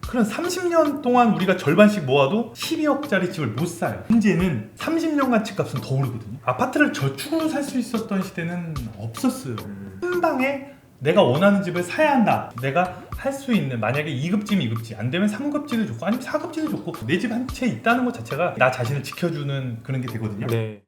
그럼 30년 동안 우리가 절반씩 모아도 12억짜리 집을 못 사요. 문제는 30년간 집값은 더 오르거든요. 아파트를 저축으로 살 수 있었던 시대는 없었어요. 한 방에 내가 원하는 집을 사야 한다. 내가 할 수 있는, 만약에 2급지면 2급지, 안 되면 3급지도 좋고 아니면 4급지도 좋고 내 집 한 채 있다는 것 자체가 나 자신을 지켜주는 그런 게 되거든요. 네.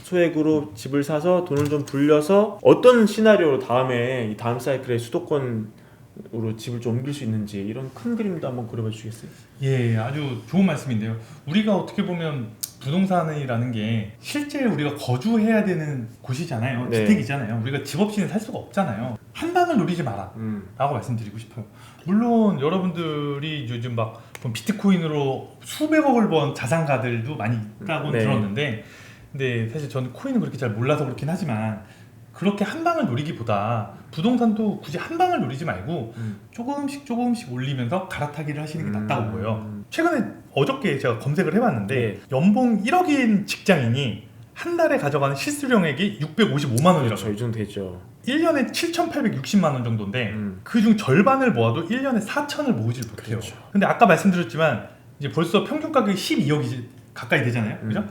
소액으로 집을 사서 돈을 좀 불려서 어떤 시나리오로 다음에 이 다음 사이클에 수도권으로 집을 좀 옮길 수 있는지 이런 큰 그림도 한번 그려봐 주시겠어요? 예, 아주 좋은 말씀인데요. 우리가 어떻게 보면 부동산이라는 게 실제 우리가 거주해야 되는 곳이잖아요. 네. 주택이잖아요. 우리가 집 없이는 살 수가 없잖아요. 한 방을 노리지 마라 라고 말씀드리고 싶어요. 물론 여러분들이 요즘 막 비트코인으로 수백억을 번 자산가들도 많이 있다고 네. 들었는데, 근데 사실 저는 코인은 그렇게 잘 몰라서 그렇긴 하지만, 그렇게 한 방을 노리기보다 부동산도 굳이 한 방을 노리지 말고 조금씩 올리면서 갈아타기를 하시는 게 낫다고 보여요. 최근에 어저께 제가 검색을 해봤는데 네. 연봉 1억인 직장인이 한 달에 가져가는 실수령액이 655만 원이라고. 그렇죠. 이 정도 되죠. 1년에 7,860만 원 정도인데 그중 절반을 모아도 1년에 4천을 모으질 못해요. 그렇죠. 근데 아까 말씀드렸지만 이제 벌써 평균 가격이 12억이 가까이 되잖아요. 그죠?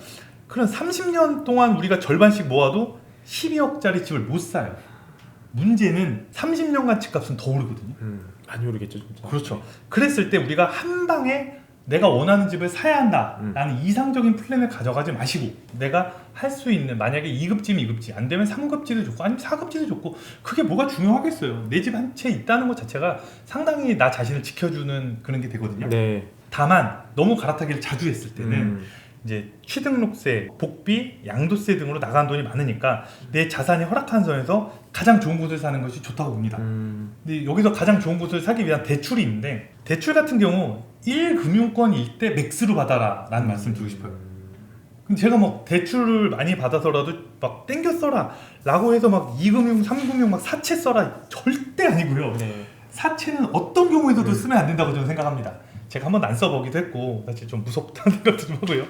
그럼 30년 동안 우리가 절반씩 모아도 12억짜리 집을 못 사요. 문제는 30년간 집값은 더 오르거든요. 많이 오르겠죠, 진짜. 그렇죠. 그랬을 때 우리가 한 방에 내가 원하는 집을 사야 한다라는 이상적인 플랜을 가져가지 마시고, 내가 할 수 있는, 만약에 2급지면 2급지, 안 되면 3급지도 좋고 아니면 4급지도 좋고, 그게 뭐가 중요하겠어요. 내 집 한 채 있다는 것 자체가 상당히 나 자신을 지켜주는 그런 게 되거든요. 네. 다만 너무 갈아타기를 자주 했을 때는 이제 취등록세, 복비, 양도세 등으로 나간 돈이 많으니까 내 자산이 허락한 선에서 가장 좋은 곳을 사는 것이 좋다고 봅니다. 근데 여기서 가장 좋은 곳을 사기 위한 대출이 있는데, 대출 같은 경우 1금융권일 때 맥스로 받아라 라는 말씀 드리고 싶어요. 근데 제가 막 대출을 많이 받아서라도 막 땡겨 써라 라고 해서 막 2금융, 3금융 막 사채 써라, 절대 아니고요. 네. 사채는 어떤 경우에서도 쓰면 안 된다고 저는 생각합니다. 제가 한 번도 안 써보기도 했고 사실 좀 무섭다는 생각도 좀 하고요.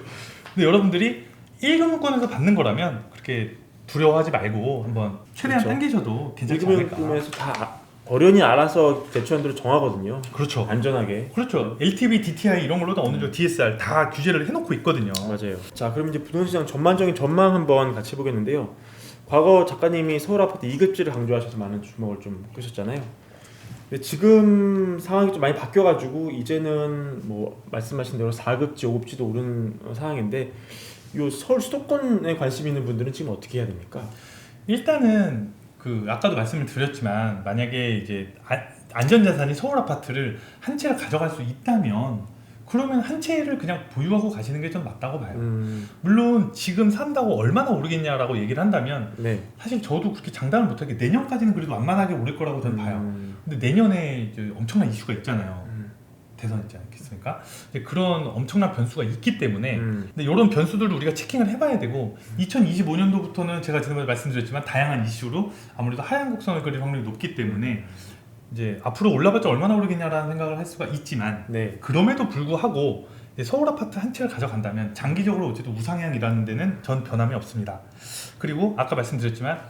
근데 여러분들이 1금융권에서 받는 거라면 그렇게 두려워하지 말고 한번 최대한 그렇죠. 당기셔도 괜찮지 않을까. 1금융권에서 다 어련히 알아서 대출한도를 정하거든요. 그렇죠. 안전하게. 그렇죠. LTV, DTI 이런 걸로도 어느 정도 DSR 다 규제를 해놓고 있거든요. 맞아요. 자, 그럼 이제 부동산 시장 전반적인 전망 한번 같이 해보겠는데요. 과거 작가님이 서울 아파트 2급지를 강조하셔서 많은 주목을 좀 끄셨잖아요. 근데 지금 상황이 좀 많이 바뀌어가지고 이제는 뭐 말씀하신 대로 4급지, 5급지도 오른 상황인데, 요 서울 수도권에 관심 있는 분들은 지금 어떻게 해야 됩니까? 일단은 그 아까도 말씀을 드렸지만, 만약에 이제 안전자산이 서울 아파트를 한 채를 가져갈 수 있다면 그러면 한 채를 그냥 보유하고 가시는 게 좀 맞다고 봐요. 물론 지금 산다고 얼마나 오르겠냐라고 얘기를 한다면 네. 사실 저도 그렇게 장담을 못하게, 내년까지는 그래도 완만하게 오를 거라고 저는 봐요. 근데 내년에 이제 엄청난 이슈가 있잖아요. 대선 있지 않겠습니까? 이제 그런 엄청난 변수가 있기 때문에 근데 이런 변수들을 우리가 체킹을 해봐야 되고, 2025년도부터는 제가 지난번에 말씀드렸지만 다양한 이슈로 아무래도 하향 곡선을 그릴 확률이 높기 때문에 이제 앞으로 올라봤자 얼마나 오르겠냐라는 생각을 할 수가 있지만, 네. 그럼에도 불구하고 이제 서울 아파트 한 채를 가져간다면 장기적으로 어쨌든 우상향이라는 데는 전 변함이 없습니다. 그리고 아까 말씀드렸지만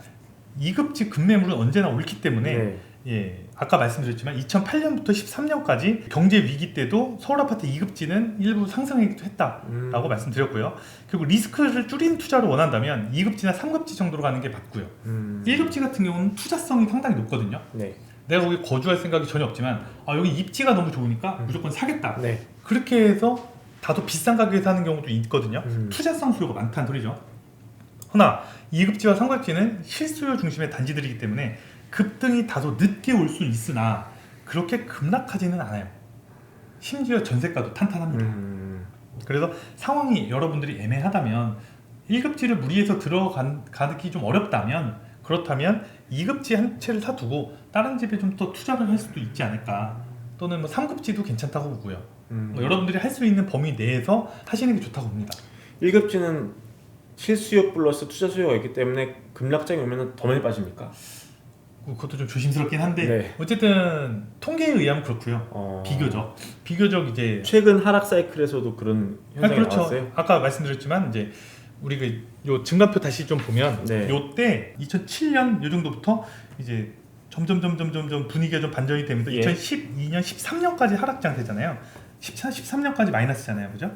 2급지 급매물은 언제나 옳기 때문에 네. 예, 아까 말씀드렸지만 2008년부터 13년까지 경제 위기 때도 서울 아파트 2급지는 일부 상승하기도 했다라고 말씀드렸고요. 그리고 리스크를 줄인 투자를 원한다면 2급지나 3급지 정도로 가는 게 맞고요. 1급지 같은 경우는 투자성이 상당히 높거든요. 네. 내가 거기 거주할 생각이 전혀 없지만 여기 입지가 너무 좋으니까 무조건 사겠다. 네. 그렇게 해서 다소 비싼 가격에 사는 경우도 있거든요. 투자성 수요가 많다는 소리죠. 허나 2급지와 3급지는 실수요 중심의 단지들이기 때문에 급등이 다소 늦게 올 수 있으나 그렇게 급락하지는 않아요. 심지어 전세가도 탄탄합니다. 그래서 상황이 여러분들이 애매하다면 1급지를 무리해서 들어가기 좀 어렵다면, 그렇다면 2급지 한 채를 사두고 다른 집에 좀 더 투자를 할 수도 있지 않을까. 또는 뭐 3급지도 괜찮다고 보고요. 여러분들이 할 수 있는 범위 내에서 하시는 게 좋다고 봅니다. 1급지는 실수요 플러스 투자 수요가 있기 때문에 급락장이 오면 더 많이 빠집니까? 그것도 좀 조심스럽긴 한데 네. 어쨌든 통계에 의하면 그렇고요. 비교적 이제 최근 하락 사이클에서도 그런 현상이 그렇죠. 나왔어요. 아까 말씀드렸지만 이제 우리 요 증가표 다시 좀 보면 네. 요때 2007년 요 정도부터 이제 점점 분위기가 좀 반전이 되면서 예. 2012년 13년까지 하락 장세잖아요. 13년까지 마이너스잖아요, 그죠?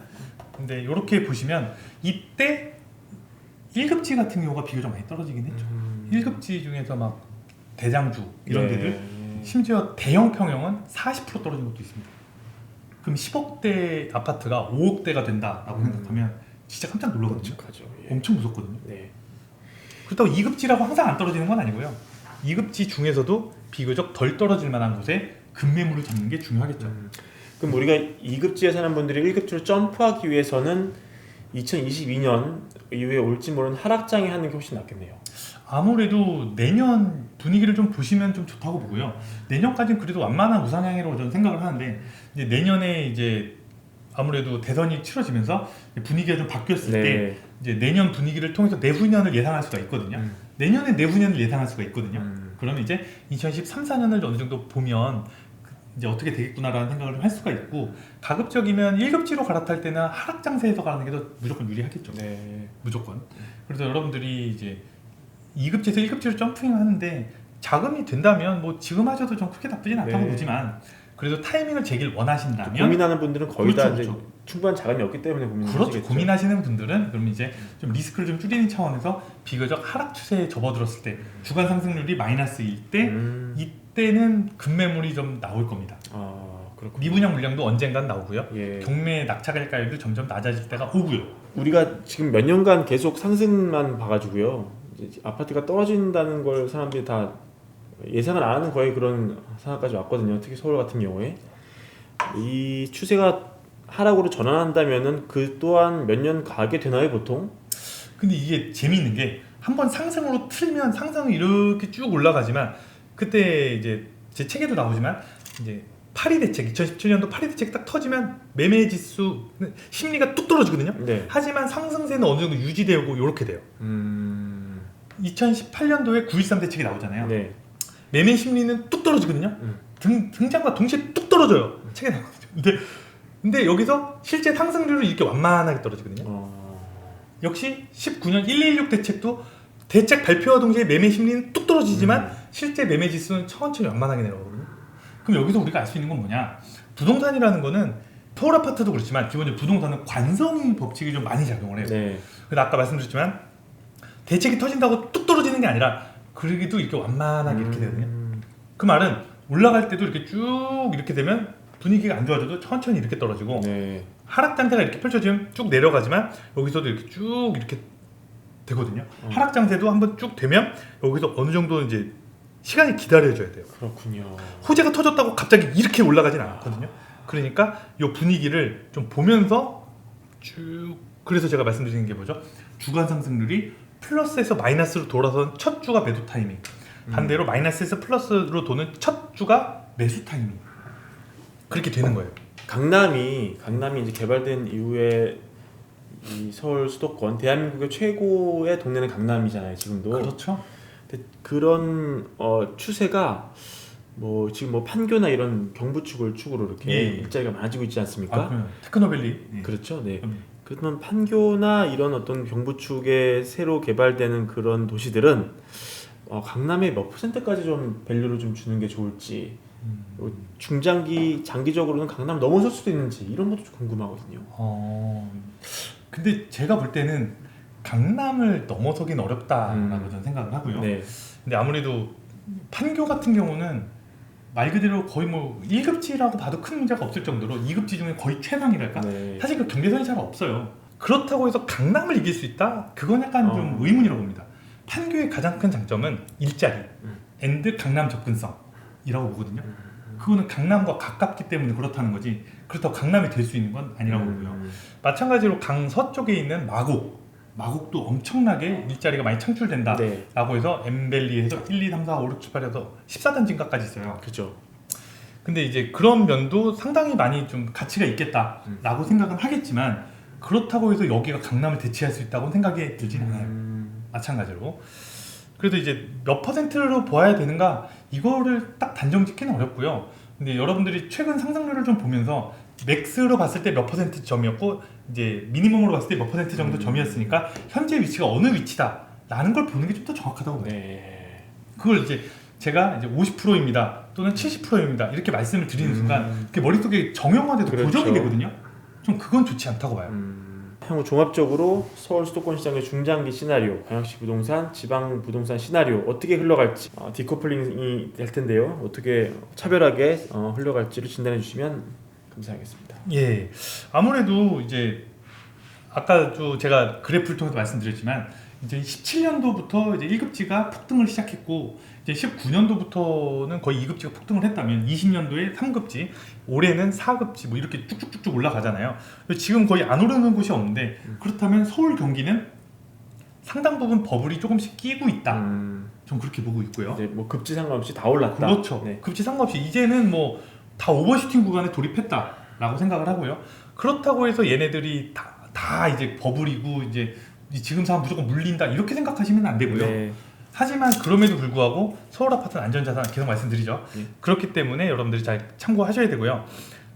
근데 이렇게 보시면 이때 1급지 같은 경우가 비교적 많이 떨어지긴 했죠. 1급지 중에서 막 대장주 이런 예. 데들 심지어 대형 평형은 40% 떨어진 것도 있습니다. 그럼 10억대 아파트가 5억대가 된다라고 생각하면 진짜 깜짝 놀라거든요. 끔찍하죠. 예. 엄청 무섭거든요. 네. 그렇다고 2급지라고 항상 안 떨어지는 건 아니고요. 2급지 중에서도 비교적 덜 떨어질 만한 곳에 급매물을 잡는 게 중요하겠죠. 그럼 우리가 2급지에 사는 분들이 1급지로 점프하기 위해서는 2022년 이후에 올지 모르는 하락장에 하는 게 훨씬 낫겠네요. 아무래도 내년 분위기를 좀 보시면 좀 좋다고 보고요. 내년까지는 그래도 완만한 우상향이라고 저는 생각을 하는데 이제 내년에 이제 아무래도 대선이 치러지면서 분위기가 좀 바뀌었을 네. 때 이제 내년 분위기를 통해서 내후년을 예상할 수가 있거든요. 내년에 내후년을 예상할 수가 있거든요. 그러면 이제 2013, 14년을 어느 정도 보면 이제 어떻게 되겠구나라는 생각을 좀 할 수가 있고 가급적이면 1급지로 갈아탈 때는 하락 장세에서 가는 게 더 무조건 유리하겠죠. 네. 무조건. 그래서 여러분들이 이제 2급지에서 1급지로 점프ing 하는데 자금이 된다면 뭐 지금 하셔도 좀 크게 나쁘진 않다고 네. 보지만 그래도 타이밍을 제길 원하신다면 고민하는 분들은 거의 다 그렇죠, 이제 그렇죠. 충분한 자금이 없기 때문에 고민하시겠죠. 그렇죠. 고민하시는 분들은 그럼 이제 좀 리스크를 좀 줄이는 차원에서 비교적 하락 추세에 접어들었을 때 주간 상승률이 마이너스일 때 이때는 급매물이 좀 나올 겁니다. 그렇군요. 미분양 물량도 언젠간 나오고요. 예. 경매 낙찰가율도 점점 낮아질 때가 오고요. 우리가 지금 몇 년간 계속 상승만 봐가지고요. 이제 아파트가 떨어진다는 걸 사람들이 다 예상을 안 하는 거의 그런 상황까지 왔거든요. 특히 서울 같은 경우에 이 추세가 하락으로 전환한다면은 그 또한 몇 년 가게 되나요, 보통? 근데 이게 재미있는 게 한번 상승으로 틀면 상승이 이렇게 쭉 올라가지만 그때 이제 제 책에도 나오지만 이제 파리 대책 2017년도 파리 대책 딱 터지면 매매 지수 심리가 뚝 떨어지거든요. 네. 하지만 상승세는 어느 정도 유지되고 이렇게 돼요. 2018년도에 9.13 대책이 나오잖아요. 네. 매매 심리는 뚝 떨어지거든요. 등장과 동시에 뚝 떨어져요. 책에 나오거든요. 근데 여기서 실제 상승률은 이렇게 완만하게 떨어지거든요. 역시 19년 1116 대책도 대책 발표와 동시에 매매 심리는 뚝 떨어지지만 실제 매매 지수는 천천히 완만하게 내려오거든요. 그럼 여기서 우리가 알 수 있는 건 뭐냐? 부동산이라는 거는 서울 아파트도 그렇지만 기본적으로 부동산은 관성의 법칙이 좀 많이 작용을 해요. 네. 그래서 아까 말씀드렸지만 대책이 터진다고 뚝 떨어지는 게 아니라 그러기도 이렇게 완만하게 이렇게 되거든요. 그 말은 올라갈 때도 이렇게 쭉 이렇게 되면 분위기가 안 좋아져도 천천히 이렇게 떨어지고 네. 하락 장세가 이렇게 펼쳐지면 쭉 내려가지만 여기서도 이렇게 쭉 이렇게 되거든요. 하락 장세도 한번 쭉 되면 여기서 어느 정도 이제 시간이 기다려줘야 돼요. 그렇군요. 호재가 터졌다고 갑자기 이렇게 올라가진 않거든요. 그러니까 이 분위기를 좀 보면서 쭉 그래서 제가 말씀드리는 게 뭐죠? 주간 상승률이 플러스에서 마이너스로 돌아선 첫 주가 매도 타이밍, 반대로 마이너스에서 플러스로 도는 첫 주가 매수 타이밍. 그렇게 되는 거예요. 강남이 이제 개발된 이후에 이 서울 수도권 대한민국의 최고의 동네는 강남이잖아요, 지금도. 그렇죠. 근데 그런 추세가 뭐 지금 뭐 판교나 이런 경부축을 축으로 이렇게 예. 일자리가 많아지고 있지 않습니까? 그래요. 테크노밸리. 네. 그렇죠. 네. 그렇다면 판교나 이런 어떤 경부축에 새로 개발되는 그런 도시들은 강남에 몇 %까지 좀 밸류를 좀 주는 게 좋을지, 장기적으로는 강남 넘어설 수도 있는지 이런 것도 좀 궁금하거든요. 근데 제가 볼 때는 강남을 넘어서긴 어렵다라고 저는 생각을 하고요. 네. 근데 아무래도 판교 같은 경우는 말 그대로 거의 뭐 1급지라고 봐도 큰 문제가 없을 정도로 2급지 중에 거의 최상이랄까? 네. 사실 그 경계선이 잘 없어요. 그렇다고 해서 강남을 이길 수 있다? 그건 약간 좀 의문이라고 봅니다. 판교의 가장 큰 장점은 일자리 앤드 강남 접근성이라고 보거든요. 그거는 강남과 가깝기 때문에 그렇다는 거지 그렇다고 강남이 될 수 있는 건 아니라고 보고요. 마찬가지로 강서쪽에 있는 마곡도 엄청나게 일자리가 많이 창출된다라고 네. 해서 엠벨리에서 1, 2, 3, 4, 5, 6, 7, 8에서 14단지인가까지 있어요. 그죠. 근데 이제 그런 면도 상당히 많이 좀 가치가 있겠다라고 생각은 하겠지만 그렇다고 해서 여기가 강남을 대체할 수 있다고 생각이 들진 않아요. 마찬가지로. 그래도 이제 몇 %로 보아야 되는가 이거를 딱 단정 짓기는 어렵고요. 근데 여러분들이 최근 상승률을 좀 보면서 맥스로 봤을 때 몇 %점이었고 이제 미니멈으로 봤을 때 몇 퍼센트 정도 점이었으니까 현재 위치가 어느 위치다라는 걸 보는 게 좀 더 정확하다고 봐요. 네. 그걸 이제 제가 이제 50%입니다 또는 70%입니다 이렇게 말씀을 드리는 순간 그게 머릿속에 정형화돼서 그렇죠. 고정이 되거든요. 좀 그건 좋지 않다고 봐요. 향후 종합적으로 서울 수도권 시장의 중장기 시나리오, 광역시 부동산, 지방 부동산 시나리오 어떻게 흘러갈지 디커플링이 될 텐데요. 어떻게 차별하게 흘러갈지를 진단해 주시면 감사하겠습니다. 예, 아무래도 이제 아까도 제가 그래프를 통해서 말씀드렸지만 이제 17년도부터 이제 1급지가 폭등을 시작했고 이제 19년도부터는 거의 2급지가 폭등을 했다면 20년도에 3급지, 올해는 4급지 뭐 이렇게 쭉쭉쭉쭉 올라가잖아요. 지금 거의 안 오르는 곳이 없는데 그렇다면 서울 경기는 상당 부분 버블이 조금씩 끼고 있다. 좀 그렇게 보고 있고요. 이제 뭐 급지 상관없이 다 올랐다. 그렇죠. 네. 급지 상관없이 이제는 뭐 다 오버슈팅 구간에 돌입했다라고 생각을 하고요. 그렇다고 해서 얘네들이 다 이제 버블이고 이제 지금 상황 무조건 물린다 이렇게 생각하시면 안 되고요. 네. 하지만 그럼에도 불구하고 서울 아파트는 안전자산 계속 말씀드리죠. 그렇기 때문에 여러분들이 잘 참고하셔야 되고요.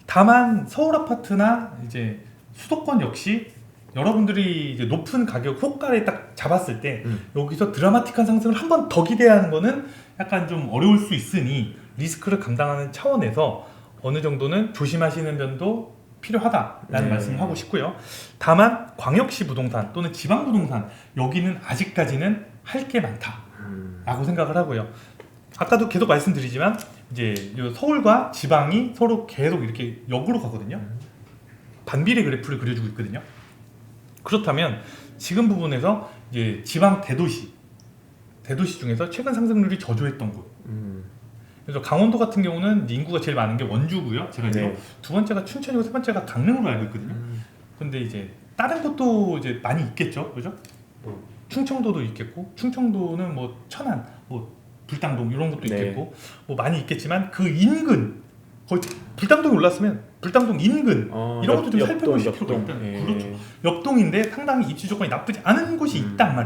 다만 서울 아파트나 이제 수도권 역시 여러분들이 이제 높은 가격 호가를 딱 잡았을 때 여기서 드라마틱한 상승을 한 번 더 기대하는 거는 약간 좀 어려울 수 있으니 리스크를 감당하는 차원에서 어느 정도는 조심하시는 면도 필요하다라는 말씀을 하고 싶고요. 다만 광역시 부동산 또는 지방 부동산 여기는 아직까지는 할 게 많다라고 생각을 하고요. 아까도 계속 말씀드리지만 이제 이 서울과 지방이 서로 계속 이렇게 역으로 가거든요. 반비례 그래프를 그려주고 있거든요. 그렇다면 지금 부분에서 이제 지방 대도시 중에서 최근 상승률이 저조했던 곳. 그래서 강원도 같은 경우는 인구가 제일 많은 게 원주고요. 제가 이제 네. 두 번째가 춘천이고 세 번째가 강릉으로 알고 있거든요. 근데 이제 다른 곳도 이제 많이 있겠죠, 그죠? 뭐 충청도도 있겠고, 충청도는 뭐 천안, 뭐 불당동 이런 것도 네. 있겠고, 뭐 많이 있겠지만 그 인근 거의 불당동이 올랐으면 불당동 인근 이런 것도 좀 살펴보실 필요가 있다. 예. 그렇죠. 옆동인데 상당히 입지 조건이 나쁘지 않은 곳이 있단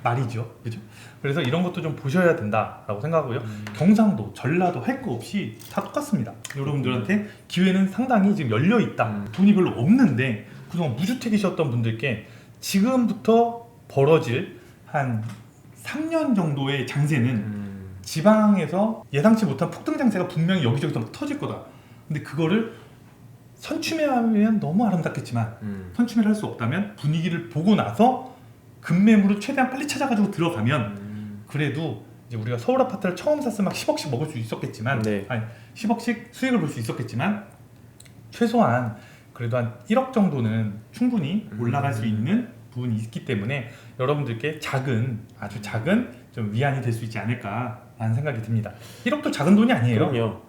말이죠. 그죠? 그래서 이런 것도 좀 보셔야 된다라고 생각하고요. 경상도, 전라도 할 거 없이 다 똑같습니다. 여러분들한테 기회는 상당히 지금 열려 있다. 돈이 별로 없는데 그동안 무주택이셨던 분들께 지금부터 벌어질 한 3년 정도의 장세는 지방에서 예상치 못한 폭등 장세가 분명히 여기저기서 막 터질 거다. 근데 그거를 선취매하면 너무 아름답겠지만 선취매를 할 수 없다면 분위기를 보고 나서 급매물을 최대한 빨리 찾아가지고 들어가면 그래도 이제 우리가 서울 아파트를 처음 샀으면 막 10억씩 먹을 수 있었겠지만 네. 아니 10억씩 수익을 볼 수 있었겠지만 최소한 그래도 한 1억 정도는 충분히 올라갈 수 있는 부분이 있기 때문에 여러분들께 아주 작은 좀 위안이 될 수 있지 않을까라는 생각이 듭니다. 1억도 작은 돈이 아니에요. 그럼요.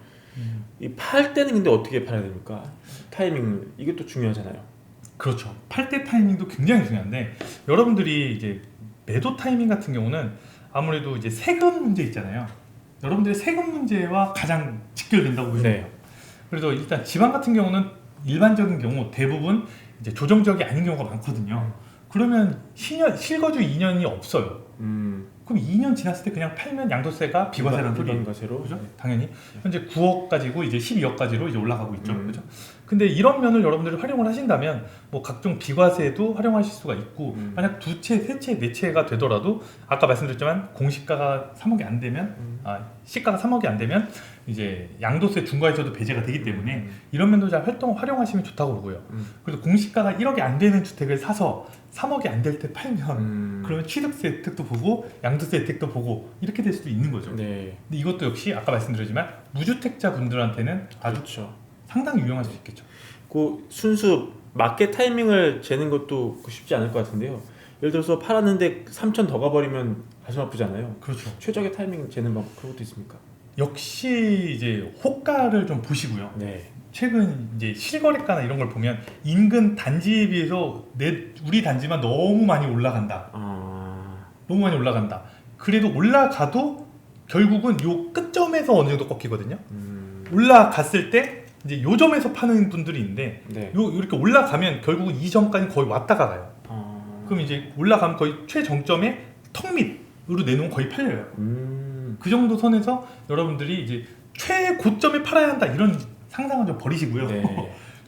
이 팔 때는 근데 어떻게 팔아야 됩니까? 타이밍 이것도 중요하잖아요. 그렇죠. 팔 때 타이밍도 굉장히 중요한데 여러분들이 이제 매도 타이밍 같은 경우는 아무래도 이제 세금 문제 있잖아요. 여러분들의 세금 문제와 가장 직결된다고 보시면 돼요. 그래서 일단 지방 같은 경우는 일반적인 경우 대부분 이제 조정적이 아닌 경우가 많거든요. 그러면 실거주 2년이 없어요. 그럼 2년 지났을 때 그냥 팔면 양도세가 비과세라는 소리예요. 비과세로. 그죠? 당연히 현재 9억 가지고 이제 12억까지로 이제 올라가고 있죠. 그죠? 근데 이런 면을 여러분들이 활용을 하신다면 뭐 각종 비과세도 활용하실 수가 있고 만약 두 채, 세 채, 네 채가 되더라도 아까 말씀드렸지만 공시가가 3억이 안 되면 시가가 3억이 안 되면 이제 양도세 중과에서도 배제가 되기 때문에 이런 면도 잘 활용하시면 좋다고 보고요. 그래서 공시가가 1억이 안 되는 주택을 사서 3억이 안 될 때 팔면 그러면 취득세 혜택도 보고 양도세 혜택도 보고 이렇게 될 수도 있는 거죠. 네. 근데 이것도 역시 아까 말씀드렸지만 무주택자 분들한테는 아주 그렇죠. 상당히 유용할 수 있겠죠. 그 순수 마켓 타이밍을 재는 것도 쉽지 않을 것 같은데요. 예를 들어서 팔았는데 3천 더 가버리면 가슴 아프잖아요. 그렇죠. 최적의 타이밍 재는 방법 그런 것도 있습니까? 역시 이제 호가를 좀 보시고요. 네. 최근 이제 실거래가나 이런 걸 보면 인근 단지에 비해서 우리 단지만 너무 많이 올라간다. 너무 많이 올라간다. 그래도 올라가도 결국은 요 끝점에서 어느 정도 꺾이거든요. 올라갔을 때 이제 요 점에서 파는 분들이 있는데 네. 이렇게 올라가면 결국은 이 점까지 거의 왔다가 가요. 그럼 이제 올라가면 거의 최정점에 턱 밑으로 내놓으면 거의 팔려요. 그 정도 선에서 여러분들이 이제 최고점에 팔아야 한다 이런 상상은 좀 버리시고요. 네.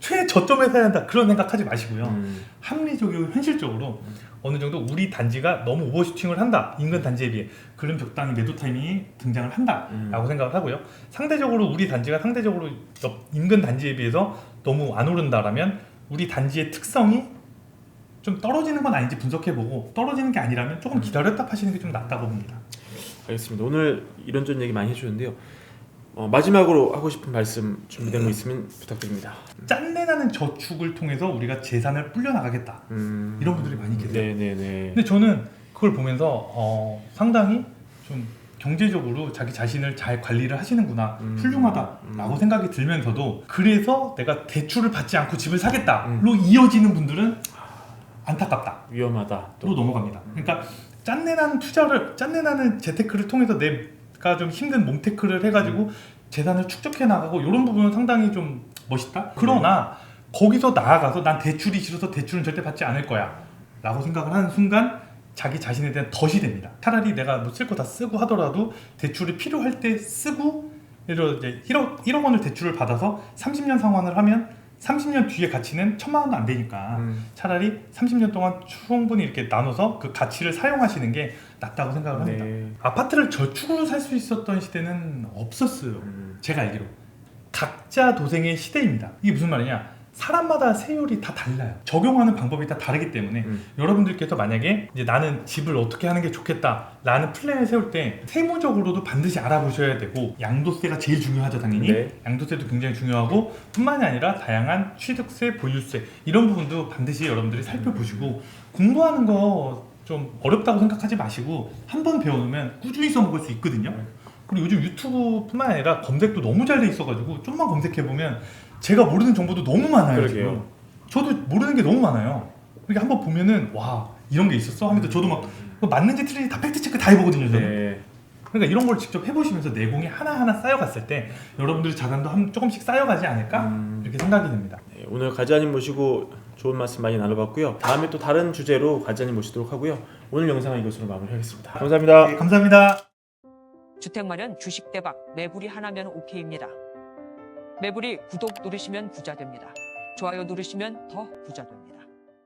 최저점에서 해야 한다 그런 생각하지 마시고요. 합리적이고 현실적으로 어느 정도 우리 단지가 너무 오버슈팅을 한다 인근 단지에 비해 그런 적당히 매도 타이밍이 등장을 한다라고 생각을 하고요. 상대적으로 우리 단지가 상대적으로 옆 인근 단지에 비해서 너무 안 오른다라면 우리 단지의 특성이 좀 떨어지는 건 아닌지 분석해보고 떨어지는 게 아니라면 조금 기다렸다 파시는 게 좀 낫다고 봅니다. 알겠습니다. 오늘 이런저런 얘기 많이 해주셨는데요. 마지막으로 하고 싶은 말씀 준비된 거 있으면 부탁드립니다. 짠내나는 저축을 통해서 우리가 재산을 불려나가겠다 이런 분들이 많이 계세요. 네네네. 근데 저는 그걸 보면서 상당히 좀 경제적으로 자기 자신을 잘 관리를 하시는구나 훌륭하다라고 생각이 들면서도 그래서 내가 대출을 받지 않고 집을 사겠다로 이어지는 분들은 안타깝다 위험하다 또 넘어갑니다. 그러니까 짠내나는 재테크를 통해서 내가 좀 힘든 몸테크를 해가지고 재산을 축적해 나가고 이런 부분은 상당히 좀 멋있다. 그러나 거기서 나아가서 난 대출이 싫어서 대출은 절대 받지 않을 거야 라고 생각을 하는 순간 자기 자신에 대한 덫이 됩니다. 차라리 내가 뭐 쓸 거 다 쓰고 하더라도 대출이 필요할 때 쓰고 예를 들어 이제 1억 원을 대출을 받아서 30년 상환을 하면 30년 뒤에 가치는 1,000만 원도 안 되니까 차라리 30년 동안 충분히 이렇게 나눠서 그 가치를 사용하시는 게 낫다고 생각을 합니다. 네. 아파트를 저축으로 살 수 있었던 시대는 없었어요. 제가 알기로 각자 도생의 시대입니다. 이게 무슨 말이냐? 사람마다 세율이 다 달라요. 적용하는 방법이 다 다르기 때문에 여러분들께서 만약에 이제 나는 집을 어떻게 하는 게 좋겠다 라는 플랜을 세울 때 세무적으로도 반드시 알아보셔야 되고 양도세가 제일 중요하죠. 당연히 네. 양도세도 굉장히 중요하고 뿐만이 아니라 다양한 취득세, 보유세 이런 부분도 반드시 여러분들이 살펴보시고 공부하는 거 좀 어렵다고 생각하지 마시고 한번 배워놓으면 꾸준히 써먹을 수 있거든요. 그리고 요즘 유튜브뿐만 아니라 검색도 너무 잘 돼 있어가지고 좀만 검색해보면 제가 모르는 정보도 너무 많아요. 그러게요. 지금. 저도 모르는 게 너무 많아요. 그러니까 한번 보면은 와 이런 게 있었어 하면서 저도 막 맞는지 틀린지 다 팩트체크 다 해보거든요. 저는. 네. 그러니까 이런 걸 직접 해보시면서 내공이 하나하나 쌓여갔을 때 여러분들의 자산도 조금씩 쌓여가지 않을까 이렇게 생각이 됩니다. 네, 오늘 가지아님 모시고 좋은 말씀 많이 나눠봤고요. 다음에 또 다른 주제로 가지아님 모시도록 하고요. 오늘 영상은 이것으로 마무리하겠습니다. 감사합니다. 네, 감사합니다. 주택 마련 주식 대박 매불이 하나면 오케이입니다. 매불이 구독 누르시면 부자 됩니다. 좋아요 누르시면 더 부자 됩니다.